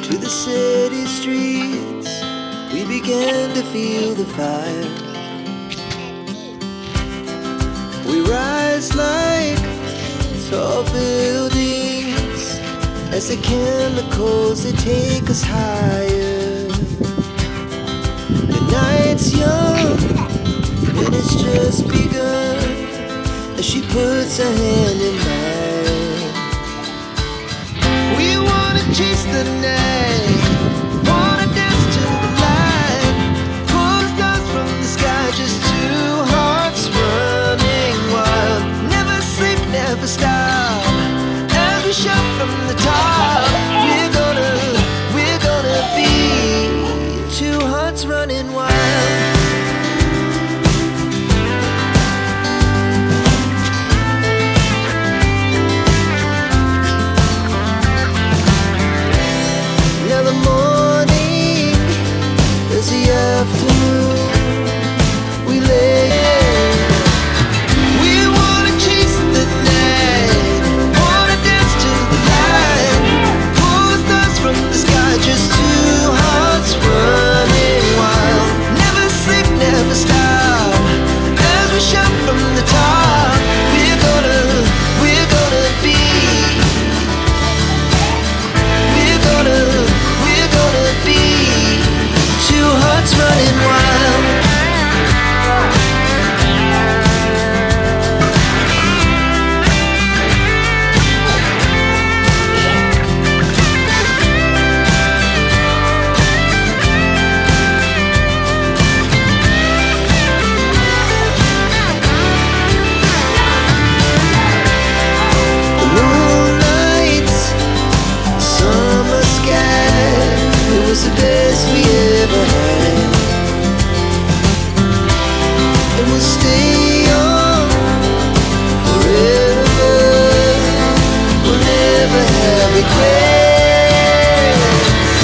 to the city streets, we began to feel the fire. We rise like tall buildings as the chemicals they take us higher. The night's young and it's just begun as she puts her hand in mine. We wanna chase the night, wanna dance to the light, pull the stars from the sky, just two hearts running wild. Never sleep, never stop, as we shout from the top. We're gonna be two hearts running wild. Afternoon, we lay. We wanna chase the night, wanna dance to the light, pull the stars from the sky, just two hearts running wild. Never sleep, never stop, as we shout from the top. We're gonna be. We're gonna be two hearts running wild. The moonlight, summer sky, it was the best we ever